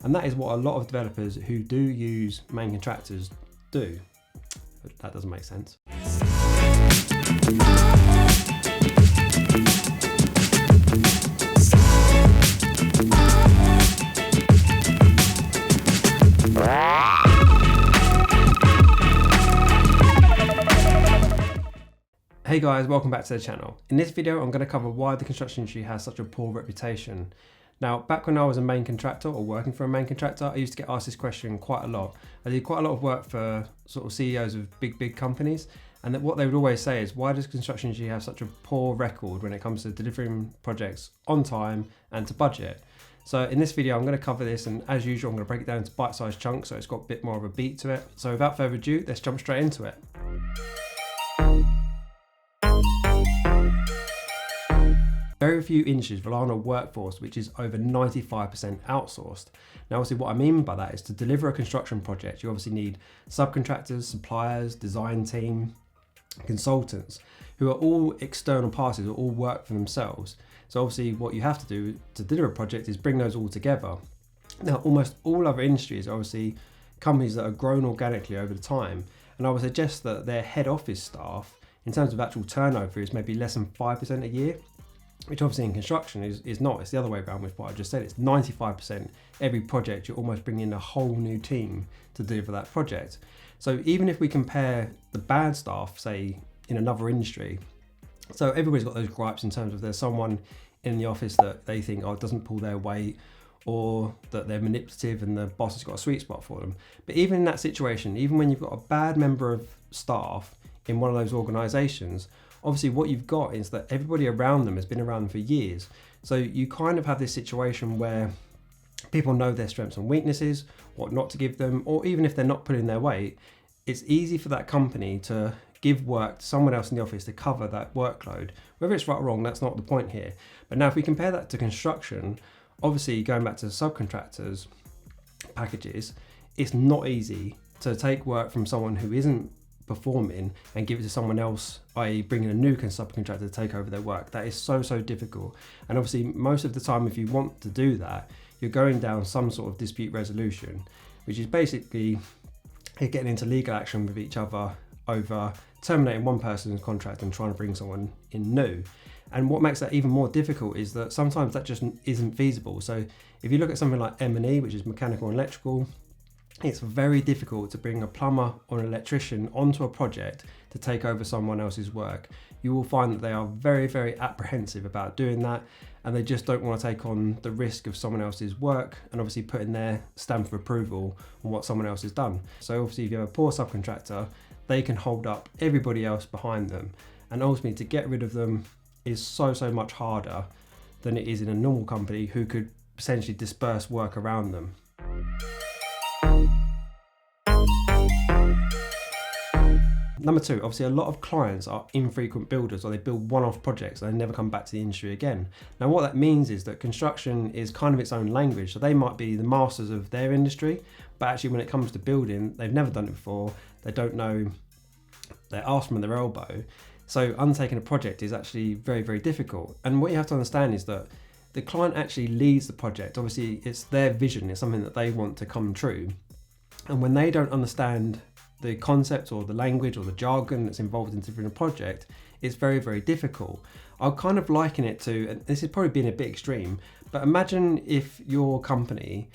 And that is what a lot of developers who do use main contractors do. But that doesn't make sense. Hey guys, welcome back to the channel. In this video, I'm going to cover why the construction industry has such a poor reputation. Now, back when I was a main contractor or working for a main contractor, I used to get asked this question quite a lot. I did quite a lot of work for sort of CEOs of big companies, and what they would always say is, why does construction industry have such a poor record when it comes to delivering projects on time and to budget? So in this video, I'm going to cover this, and as usual, I'm going to break it down into bite-sized chunks so it's got a bit more of a beat to it. So without further ado, let's jump straight into it. Very few industries rely on a workforce which is over 95% outsourced. Now obviously what I mean by that is, to deliver a construction project, you obviously need subcontractors, suppliers, design team, consultants, who are all external parties or all work for themselves. So obviously what you have to do to deliver a project is bring those all together. Now almost all other industries are obviously companies that have grown organically over the time, and I would suggest that their head office staff, in terms of actual turnover, is maybe less than 5% a year. Which obviously in construction is not. It's the other way around with what I just said. It's 95%. Every project, you're almost bringing in a whole new team to deliver that project. So even if we compare the bad staff, say in another industry, so everybody's got those gripes in terms of there's someone in the office that they think, oh, it doesn't pull their weight, or that they're manipulative and the boss has got a sweet spot for them. But even in that situation, even when you've got a bad member of staff in one of those organizations, obviously what you've got is that everybody around them has been around them for years. So you kind of have this situation where people know their strengths and weaknesses, what not to give them, or even if they're not pulling their weight, it's easy for that company to give work to someone else in the office to cover that workload. Whether it's right or wrong, that's not the point here. But now if we compare that to construction, obviously going back to subcontractors packages, it's not easy to take work from someone who isn't performing and give it to someone else, i.e. bringing a new subcontractor to take over their work. That is so difficult. And obviously most of the time, if you want to do that, you're going down some sort of dispute resolution, which is basically getting into legal action with each other over terminating one person's contract and trying to bring someone in new. And what makes that even more difficult is that sometimes that just isn't feasible. So if you look at something like M&E, which is mechanical and electrical, it's very difficult to bring a plumber or an electrician onto a project to take over someone else's work. You will find that they are very apprehensive about doing that, and they just don't want to take on the risk of someone else's work and obviously putting their stamp of approval on what someone else has done. So obviously if you have a poor subcontractor, they can hold up everybody else behind them, and ultimately to get rid of them is so much harder than it is in a normal company who could essentially disperse work around them. Number two, obviously a lot of clients are infrequent builders, or they build one-off projects and they never come back to the industry again. Now what that means is that construction is kind of its own language. So they might be the masters of their industry, but actually when it comes to building, they've never done it before. They don't know their arse from their elbow. So undertaking a project is actually very difficult. And what you have to understand is that the client actually leads the project. Obviously it's their vision, it's something that they want to come true. And when they don't understand the concept or the language or the jargon that's involved in delivering a project, it's very difficult. I'll kind of liken it to, and this is probably being a bit extreme, but imagine if your company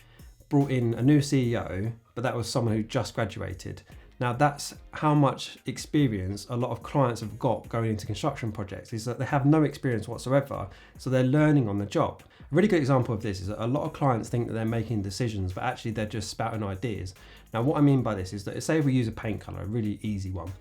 brought in a new CEO, but that was someone who just graduated. Now that's how much experience a lot of clients have got going into construction projects, is that they have no experience whatsoever, so they're learning on the job. A really good example of this is that a lot of clients think that they're making decisions, but actually they're just spouting ideas. Now what I mean by this is that, say if we use a paint colour, a really easy one,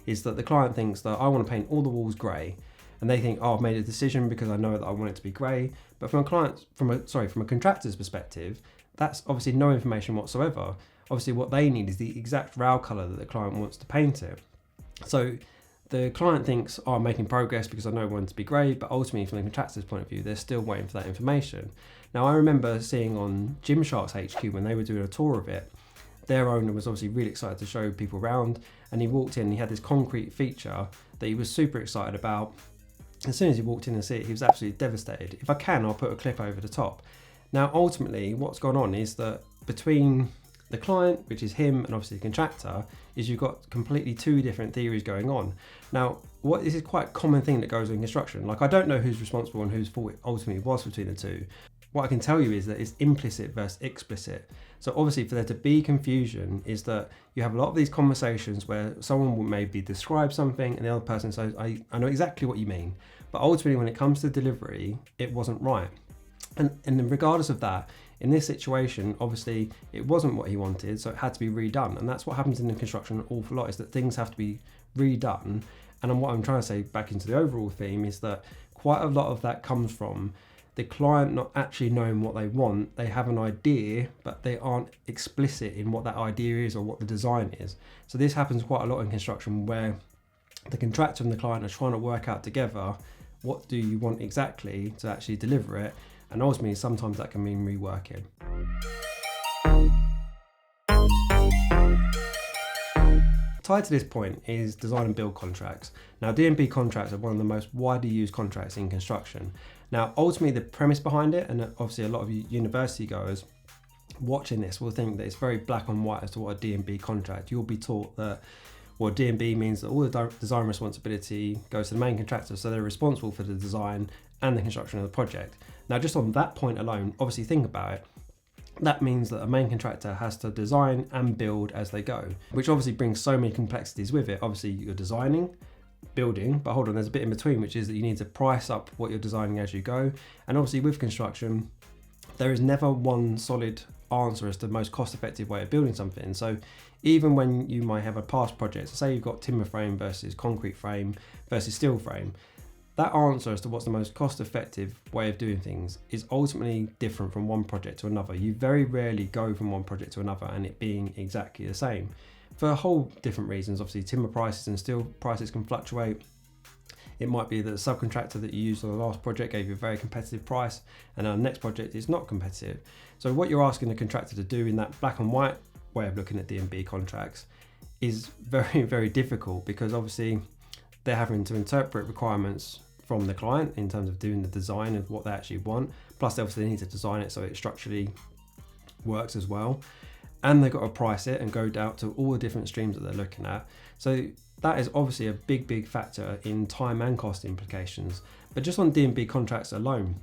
is that the client thinks that I want to paint all the walls grey, and they think, oh, I've made a decision because I know that I want it to be grey. But from a contractor's perspective, that's obviously no information whatsoever. Obviously what they need is the exact rail colour that the client wants to paint it. So the client thinks, oh, I'm making progress because I know I want it to be grey, but ultimately from the contractor's point of view, they're still waiting for that information. Now I remember seeing on Gymshark's HQ when they were doing a tour of it, their owner was obviously really excited to show people around, and he walked in and he had this concrete feature that he was super excited about. As soon as he walked in and see it, he was absolutely devastated. If I can, I'll put a clip over the top. Now ultimately what's gone on is that between the client, which is him, and obviously the contractor, is you've got completely two different theories going on. Now, this is quite a common thing that goes on in construction. Like, I don't know who's responsible and whose fault it ultimately was between the two. What I can tell you is that it's implicit versus explicit. So obviously for there to be confusion is that you have a lot of these conversations where someone will maybe describe something and the other person says, I know exactly what you mean. But ultimately when it comes to delivery, it wasn't right. And regardless of that, in this situation, obviously it wasn't what he wanted, so it had to be redone. And that's what happens in the construction an awful lot, is that things have to be redone. And what I'm trying to say back into the overall theme is that quite a lot of that comes from the client not actually knowing what they want. They have an idea, but they aren't explicit in what that idea is or what the design is. So this happens quite a lot in construction, where the contractor and the client are trying to work out together, what do you want exactly to actually deliver it? And ultimately, sometimes that can mean reworking. Tied to this point is design and build contracts. Now, D&B contracts are one of the most widely used contracts in construction. Now, ultimately, the premise behind it, and obviously a lot of university goers watching this will think that it's very black and white as to what a D&B contract. You'll be taught that, well, D&B means that all the design responsibility goes to the main contractor, so they're responsible for the design and the construction of the project. Now, just on that point alone, obviously think about it. That means that a main contractor has to design and build as they go, which obviously brings so many complexities with it. Obviously, you're designing, building, but hold on, there's a bit in between, which is that you need to price up what you're designing as you go. And obviously with construction, there is never one solid answer as to the most cost-effective way of building something. So even when you might have a past project, so say you've got timber frame versus concrete frame versus steel frame, that answer as to what's the most cost-effective way of doing things is ultimately different from one project to another. You very rarely go from one project to another and it being exactly the same, for a whole different reasons. Obviously, timber prices and steel prices can fluctuate. It might be that the subcontractor that you used on the last project gave you a very competitive price, and our next project is not competitive. So what you're asking the contractor to do in that black and white way of looking at D&B contracts is very, very difficult, because obviously they're having to interpret requirements from the client in terms of doing the design of what they actually want. Plus, they obviously need to design it so it structurally works as well. And they've got to price it and go down to all the different streams that they're looking at. So that is obviously a big, big factor in time and cost implications. But just on D&B contracts alone,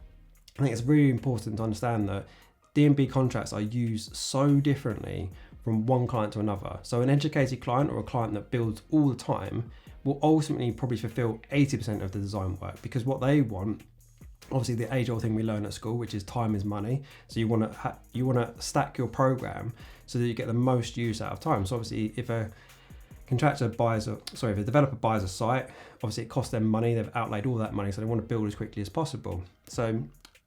I think it's really important to understand that D&B contracts are used so differently from one client to another. So an educated client, or a client that builds all the time, will ultimately probably fulfill 80% of the design work, because what they want, obviously the age-old thing we learn at school, which is time is money. So you want to stack your program so that you get the most use out of time. So obviously if a developer buys a site, obviously it costs them money, they've outlaid all that money, so they want to build as quickly as possible. So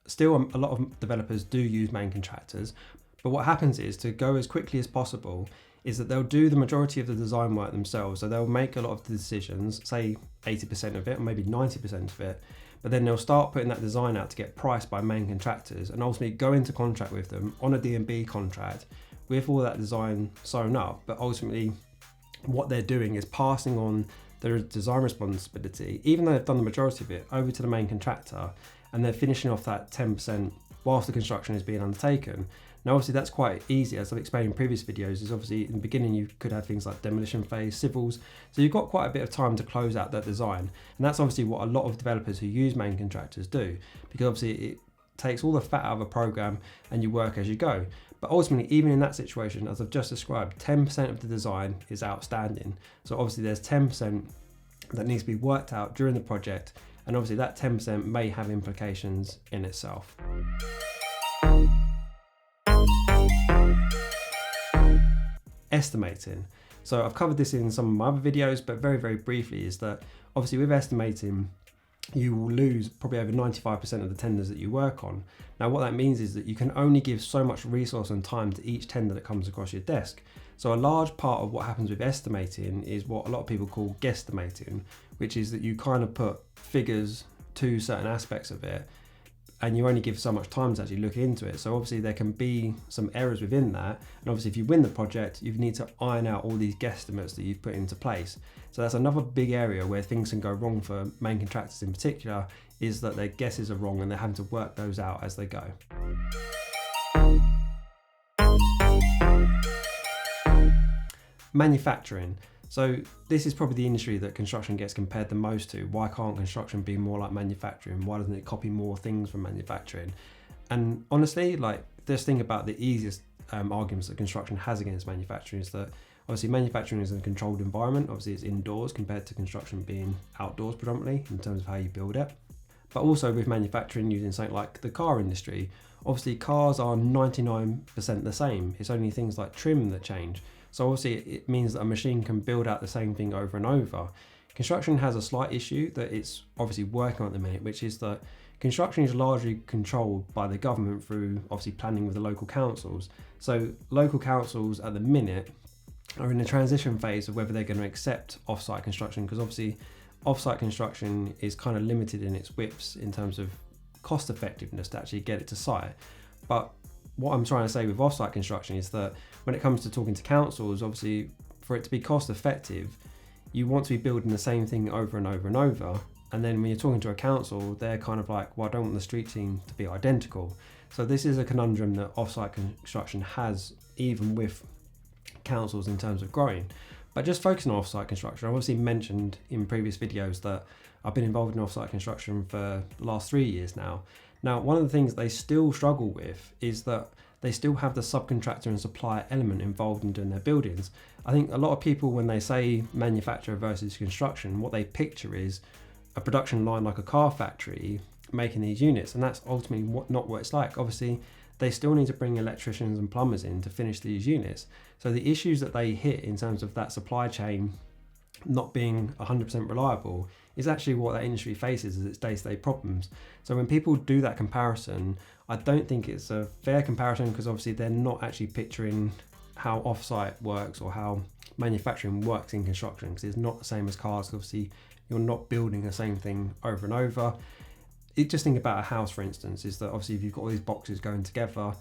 still a lot of developers do use main contractors, but what happens is, to go as quickly as possible, is that they'll do the majority of the design work themselves. So they'll make a lot of the decisions, say 80% of it or maybe 90% of it, but then they'll start putting that design out to get priced by main contractors and ultimately go into contract with them on a D&B contract with all that design sewn up. But ultimately what they're doing is passing on their design responsibility, even though they've done the majority of it, over to the main contractor, and they're finishing off that 10% whilst the construction is being undertaken. Now, obviously that's quite easy, as I've explained in previous videos, is obviously in the beginning you could have things like demolition phase, civils, so you've got quite a bit of time to close out that design. And that's obviously what a lot of developers who use main contractors do, because obviously it takes all the fat out of a program and you work as you go. But ultimately, even in that situation, as I've just described, 10% of the design is outstanding. So obviously there's 10% that needs to be worked out during the project, and obviously that 10% may have implications in itself. Estimating. So I've covered this in some of my other videos, but very, very briefly, is that obviously with estimating, you will lose probably over 95% of the tenders that you work on. Now, what that means is that you can only give so much resource and time to each tender that comes across your desk. So a large part of what happens with estimating is what a lot of people call guesstimating, which is that you kind of put figures to certain aspects of it, and you only give so much time to actually look into it. So obviously there can be some errors within that. And obviously if you win the project, you need to iron out all these guesstimates that you've put into place. So that's another big area where things can go wrong for main contractors in particular, is that their guesses are wrong and they're having to work those out as they go. Manufacturing. So this is probably the industry that construction gets compared the most to. Why can't construction be more like manufacturing? Why doesn't it copy more things from manufacturing? And honestly, like, just think about the easiest arguments that construction has against manufacturing is that obviously manufacturing is in a controlled environment. Obviously it's indoors compared to construction being outdoors predominantly in terms of how you build it. But also with manufacturing, using something like the car industry, obviously cars are 99% the same. It's only things like trim that change. So obviously it means that a machine can build out the same thing over and over. Construction has a slight issue that it's obviously working on at the minute, which is that construction is largely controlled by the government through obviously planning with the local councils. So local councils at the minute are in a transition phase of whether they're going to accept off-site construction, because obviously off-site construction is kind of limited in its whips in terms of cost effectiveness to actually get it to site. But what I'm trying to say with off-site construction is that when it comes to talking to councils, obviously for it to be cost effective, you want to be building the same thing over and over and over. And then when you're talking to a council, they're kind of like, well, I don't want the street team to be identical. So this is a conundrum that off-site construction has, even with councils in terms of growing. But just focusing on off-site construction, I've obviously mentioned in previous videos that I've been involved in off-site construction for the last 3 years now. Now, one of the things they still struggle with is that they still have the subcontractor and supplier element involved in doing their buildings. I think a lot of people, when they say manufacturer versus construction, what they picture is a production line like a car factory making these units, and that's ultimately not what it's like. Obviously, they still need to bring electricians and plumbers in to finish these units. So the issues that they hit in terms of that supply chain not being 100% reliable is actually what that industry faces as its day-to-day problems. So when people do that comparison, I don't think it's a fair comparison, because obviously they're not actually picturing how off-site works or how manufacturing works in construction, because it's not the same as cars. Obviously you're not building the same thing over and over. Just think about a house, for instance, is that obviously if you've got all these boxes going together,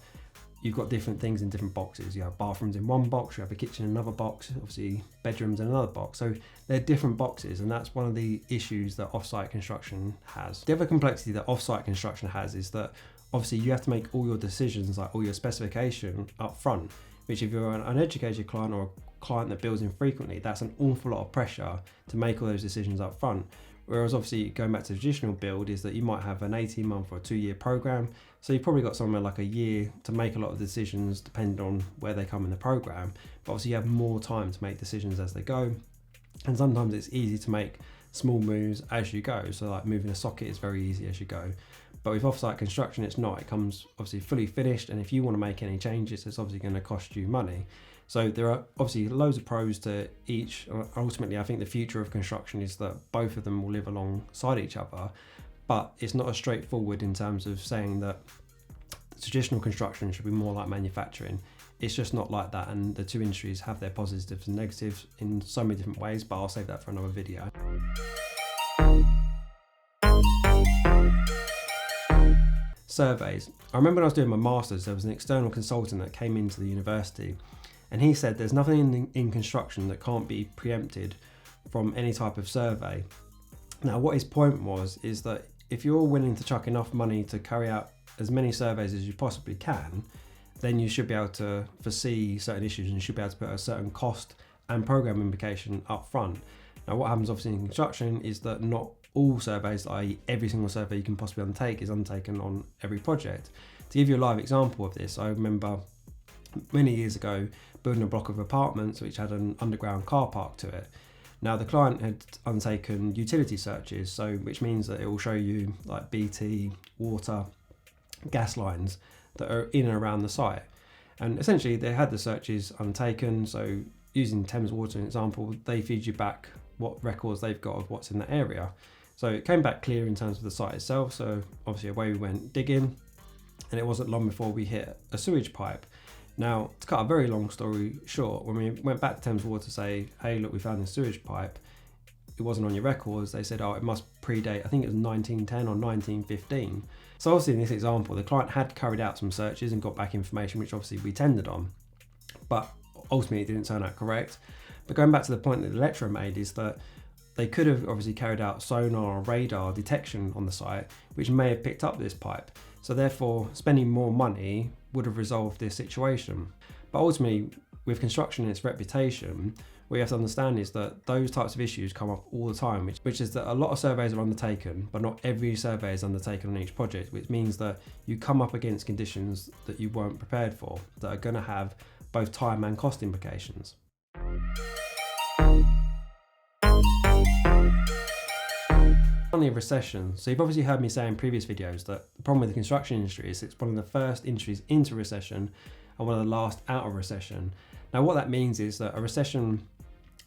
you've got different things in different boxes. You have bathrooms in one box, you have a kitchen in another box, obviously bedrooms in another box. So they're different boxes, and that's one of the issues that off-site construction has. The other complexity that off-site construction has is that obviously you have to make all your decisions, like all your specification up front, which if you're an uneducated client or a client that builds infrequently, that's an awful lot of pressure to make all those decisions up front. Whereas obviously going back to the traditional build is that you might have an 18-month or a 2-year program. So you've probably got somewhere like a year to make a lot of decisions depending on where they come in the program. But obviously you have more time to make decisions as they go. And sometimes it's easy to make small moves as you go. So like moving a socket is very easy as you go. But with off-site construction, it's not. It comes obviously fully finished. And if you want to make any changes, it's obviously going to cost you money. So there are obviously loads of pros to each. Ultimately, I think the future of construction is that both of them will live alongside each other, but it's not as straightforward in terms of saying that traditional construction should be more like manufacturing. It's just not like that, and the two industries have their positives and negatives in so many different ways, but I'll save that for another video. Surveys. I remember when I was doing my master's, there was an external consultant that came into the university, and he said there's nothing in construction that can't be preempted from any type of survey. Now, what his point was is that if you're willing to chuck enough money to carry out as many surveys as you possibly can, then you should be able to foresee certain issues and you should be able to put a certain cost and program implication up front. Now, what happens obviously in construction is that not all surveys, i.e. every single survey you can possibly undertake, is undertaken on every project. To give you a live example of this, I remember many years ago building a block of apartments which had an underground car park to it. Now the client had undertaken utility searches, so which means that it will show you like BT, water, gas lines that are in and around the site. And essentially they had the searches undertaken, so using Thames Water as an example, they feed you back what records they've got of what's in that area. So it came back clear in terms of the site itself, so obviously away we went digging, and it wasn't long before we hit a sewage pipe. Now, to cut a very long story short, when we went back to Thames Water to say, hey, look, we found this sewage pipe, it wasn't on your records, they said, oh, it must predate, I think it was 1910 or 1915. So obviously in this example, the client had carried out some searches and got back information, which obviously we tendered on, but ultimately it didn't turn out correct. But going back to the point that the lecturer made is that they could have obviously carried out sonar or radar detection on the site, which may have picked up this pipe. So therefore, spending more money would have resolved this situation. But ultimately, with construction and its reputation, what you have to understand is that those types of issues come up all the time, which is that a lot of surveys are undertaken, but not every survey is undertaken on each project, which means that you come up against conditions that you weren't prepared for, that are going to have both time and cost implications. Finally, recession. So you've obviously heard me say in previous videos that the problem with the construction industry is it's one of the first industries into recession and one of the last out of recession. Now what that means is that a recession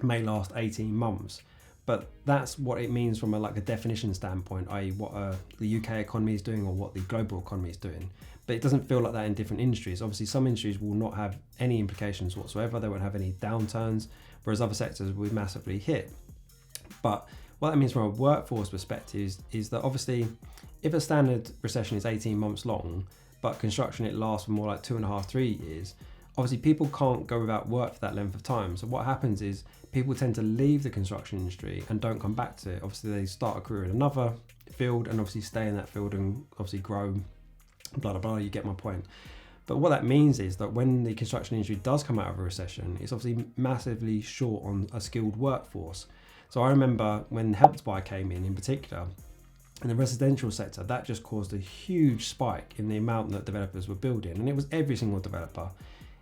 may last 18 months, but that's what it means from a definition standpoint, i.e. what the UK economy is doing or what the global economy is doing. But it doesn't feel like that in different industries. Obviously some industries will not have any implications whatsoever, they won't have any downturns, whereas other sectors will be massively hit. But what that means from a workforce perspective is that obviously if a standard recession is 18 months long, but construction it lasts for more like 2.5, 3 years, obviously people can't go without work for that length of time. So what happens is people tend to leave the construction industry and don't come back to it. Obviously they start a career in another field and obviously stay in that field and obviously grow, blah, blah, blah, you get my point. But what that means is that when the construction industry does come out of a recession, it's obviously massively short on a skilled workforce. So I remember when Help to Buy came in particular, in the residential sector, that just caused a huge spike in the amount that developers were building. And it was every single developer.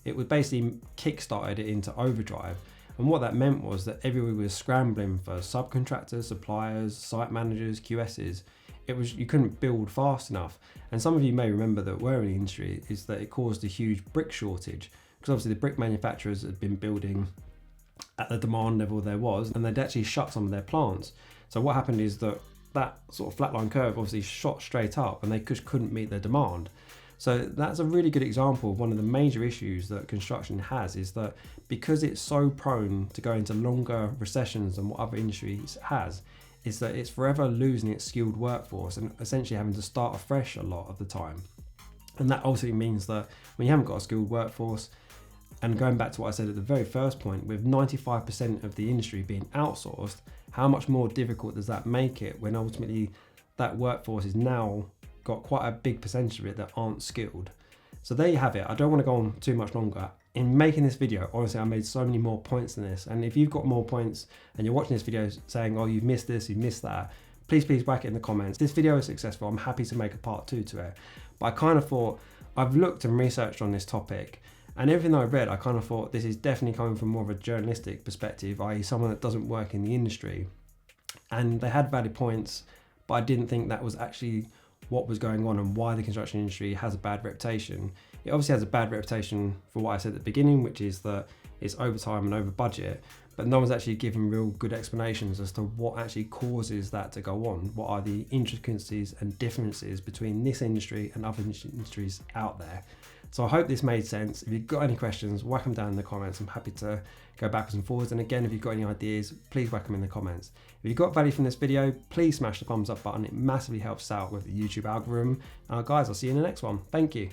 It was basically kick-started it into overdrive. And what that meant was that everybody was scrambling for subcontractors, suppliers, site managers, QSs. You couldn't build fast enough. And some of you may remember that were in the industry is that it caused a huge brick shortage, because obviously the brick manufacturers had been building at the demand level there was, and they'd actually shut some of their plants. So what happened is that sort of flatline curve obviously shot straight up and they just couldn't meet their demand. So that's a really good example of one of the major issues that construction has, is that because it's so prone to go into longer recessions than what other industries has, is that it's forever losing its skilled workforce and essentially having to start afresh a lot of the time. And that also means that when you haven't got a skilled workforce, and going back to what I said at the very first point, with 95% of the industry being outsourced, how much more difficult does that make it when ultimately that workforce is now got quite a big percentage of it that aren't skilled? So there you have it. I don't want to go on too much longer. In making this video, honestly, I made so many more points than this. And if you've got more points and you're watching this video saying, oh, you've missed this, you've missed that, please whack it in the comments. This video is successful. I'm happy to make a part 2 to it. But I kind of thought, I've looked and researched on this topic, and everything I read, I kind of thought this is definitely coming from more of a journalistic perspective, i.e. someone that doesn't work in the industry. And they had valid points, but I didn't think that was actually what was going on and why the construction industry has a bad reputation. It obviously has a bad reputation for what I said at the beginning, which is that it's overtime and over budget, but no one's actually given real good explanations as to what actually causes that to go on. What are the intricacies and differences between this industry and other industries out there? So I hope this made sense. If you've got any questions, whack them down in the comments. I'm happy to go backwards and forwards. And again, if you've got any ideas, please whack them in the comments. If you got value from this video, please smash the thumbs up button. It massively helps out with the YouTube algorithm. Guys, I'll see you in the next one. Thank you.